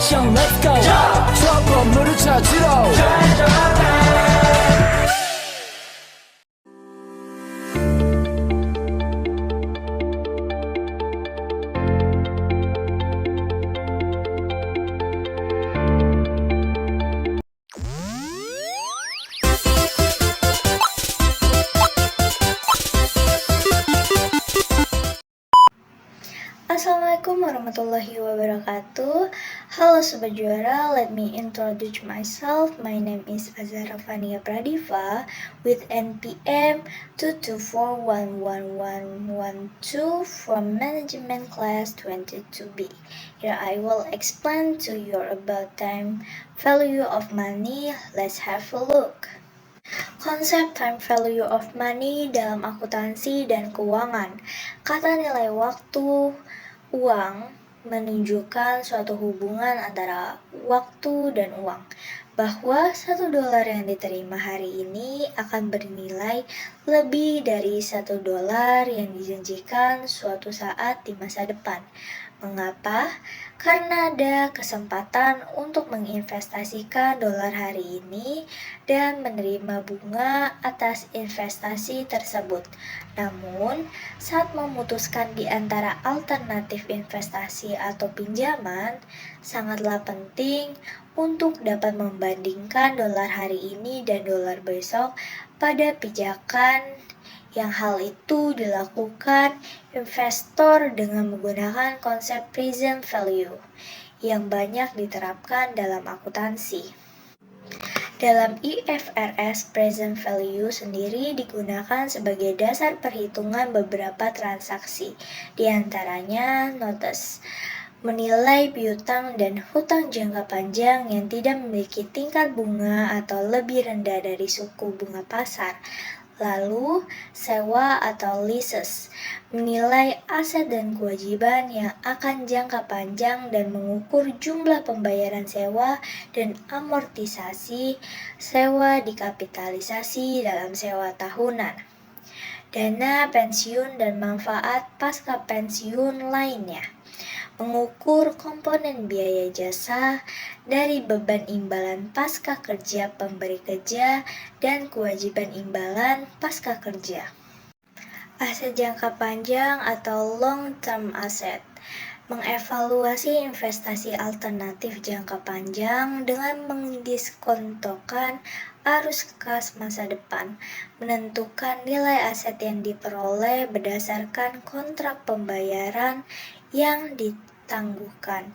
액션 let's go 저 건물을 찾으러 Assalamualaikum warahmatullahi wabarakatuh. Halo Sobat Juara, let me introduce myself. My name is Azhara Fania Pradiva with NPM 224111112 from Management Class 22B. Here I will explain to you about time value of money. Let's have a look. Konsep time value of money dalam akuntansi dan keuangan. Kata nilai waktu uang menunjukkan suatu hubungan antara waktu dan uang, bahwa $1 yang diterima hari ini akan bernilai lebih dari $1 yang dijanjikan suatu saat di masa depan. Mengapa? Karena ada kesempatan untuk menginvestasikan dolar hari ini dan menerima bunga atas investasi tersebut. Namun, saat memutuskan di antara alternatif investasi atau pinjaman, sangatlah penting untuk dapat membandingkan dolar hari ini dan dolar besok pada pijakan yang hal itu dilakukan investor dengan menggunakan konsep present value yang banyak diterapkan dalam akuntansi. Dalam IFRS, present value sendiri digunakan sebagai dasar perhitungan beberapa transaksi, di antaranya notes, menilai piutang dan hutang jangka panjang yang tidak memiliki tingkat bunga atau lebih rendah dari suku bunga pasar. Lalu, sewa atau leases, menilai aset dan kewajiban yang akan jangka panjang dan mengukur jumlah pembayaran sewa dan amortisasi sewa dikapitalisasi dalam sewa tahunan. Dana pensiun dan manfaat pasca pensiun lainnya, mengukur komponen biaya jasa dari beban imbalan pasca kerja pemberi kerja dan kewajiban imbalan pasca kerja. Aset jangka panjang atau long term asset, mengevaluasi investasi alternatif jangka panjang dengan mendiskontokan arus kas masa depan, menentukan nilai aset yang diperoleh berdasarkan kontrak pembayaran yang ditangguhkan,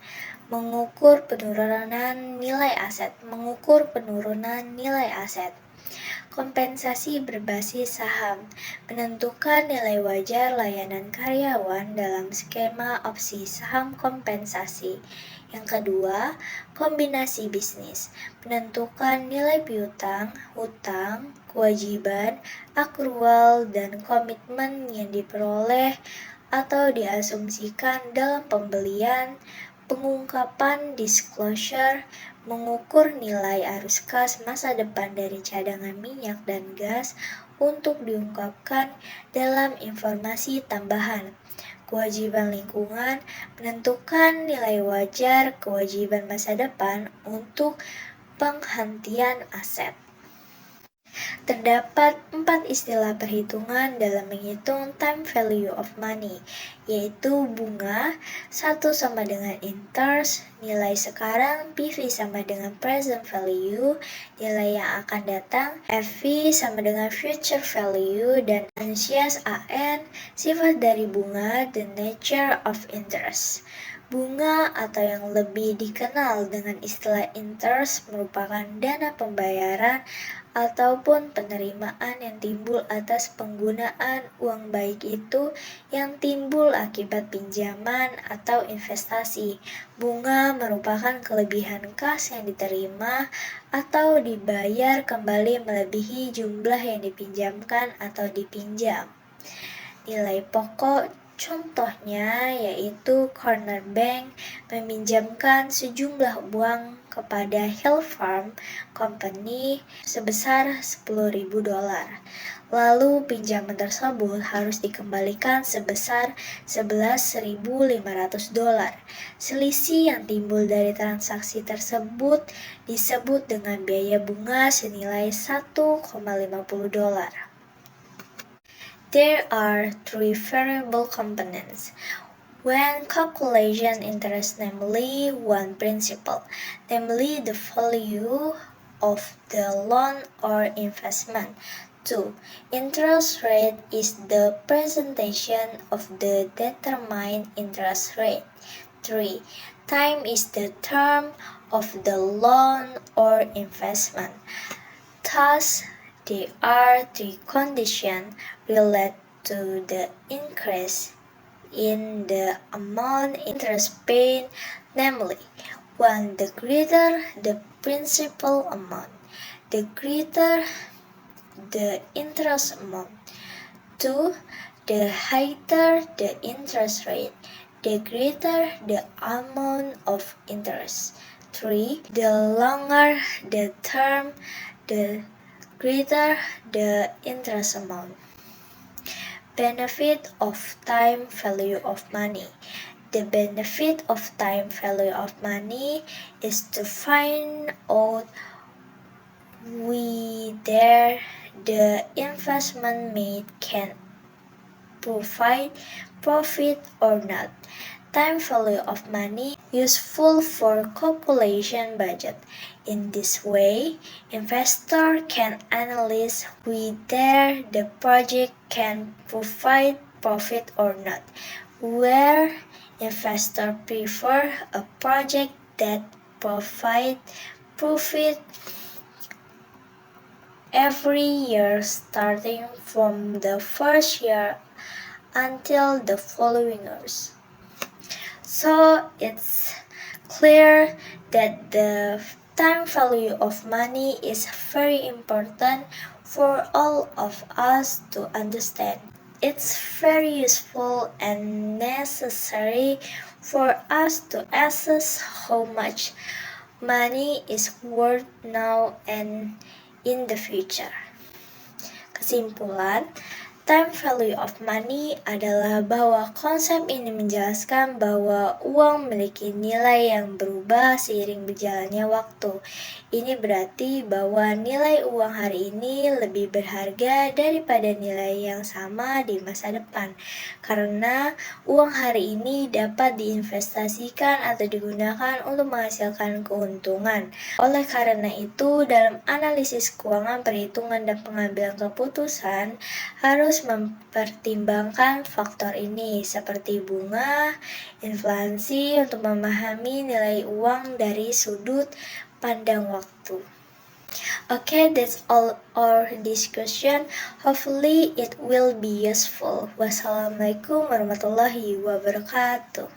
mengukur penurunan nilai aset, kompensasi berbasis saham, menentukan nilai wajar layanan karyawan dalam skema opsi saham kompensasi. Yang kedua, kombinasi bisnis, menentukan nilai piutang, hutang, kewajiban, akrual, dan komitmen yang diperoleh atau diasumsikan dalam pembelian, pengungkapan disclosure, mengukur nilai arus kas masa depan dari cadangan minyak dan gas untuk diungkapkan dalam informasi tambahan. Kewajiban lingkungan, menentukan nilai wajar kewajiban masa depan untuk penghentian aset. Terdapat 4 istilah perhitungan dalam menghitung time value of money, yaitu bunga, 1 sama dengan interest, nilai sekarang, PV sama dengan present value, nilai yang akan datang, FV sama dengan future value, dan ansias AN, sifat dari bunga, the nature of interest. Bunga atau yang lebih dikenal dengan istilah interest merupakan dana pembayaran ataupun penerimaan yang timbul atas penggunaan uang, baik itu yang timbul akibat pinjaman atau investasi. Bunga merupakan kelebihan kas yang diterima atau dibayar kembali melebihi jumlah yang dipinjamkan atau dipinjam. Nilai pokok contohnya yaitu Corner Bank meminjamkan sejumlah uang kepada Hill Farm Company sebesar $10.000. Lalu pinjaman tersebut harus dikembalikan sebesar $11.500. Selisih yang timbul dari transaksi tersebut disebut dengan biaya bunga senilai $1,50. There are three variable components when calculation interest, namely one principal, namely the value of the loan or investment. 2. Interest rate is the presentation of the determined interest rate. 3. Time is the term of the loan or investment. Thus, there are three conditions related to the increase in the amount interest paid, namely 1. The greater the principal amount, the greater the interest amount. 2. The higher the interest rate, the greater the amount of interest. 3. The longer the term, the greater the interest amount. Benefit of time value of money. The benefit of time value of money is to find out whether the investment made can provide profit or not. Time value of money useful for calculation budget. In this way, investor can analyze whether the project can provide profit or not. Where investors prefer a project that provides profit every year starting from the first year until the following years. So it's clear that the time value of money is very important for all of us to understand. It's very useful and necessary for us to assess how much money is worth now and in the future. Kesimpulan, time value of money adalah bahwa konsep ini menjelaskan bahwa uang memiliki nilai yang berubah seiring berjalannya waktu. Ini berarti bahwa nilai uang hari ini lebih berharga daripada nilai yang sama di masa depan. Karena uang hari ini dapat diinvestasikan atau digunakan untuk menghasilkan keuntungan. Oleh karena itu, dalam analisis keuangan, perhitungan, dan pengambilan keputusan harus mempertimbangkan faktor ini seperti bunga, inflasi untuk memahami nilai uang dari sudut pandang waktu. Okay, that's all our discussion. Hopefully it will be useful. Wassalamualaikum warahmatullahi wabarakatuh.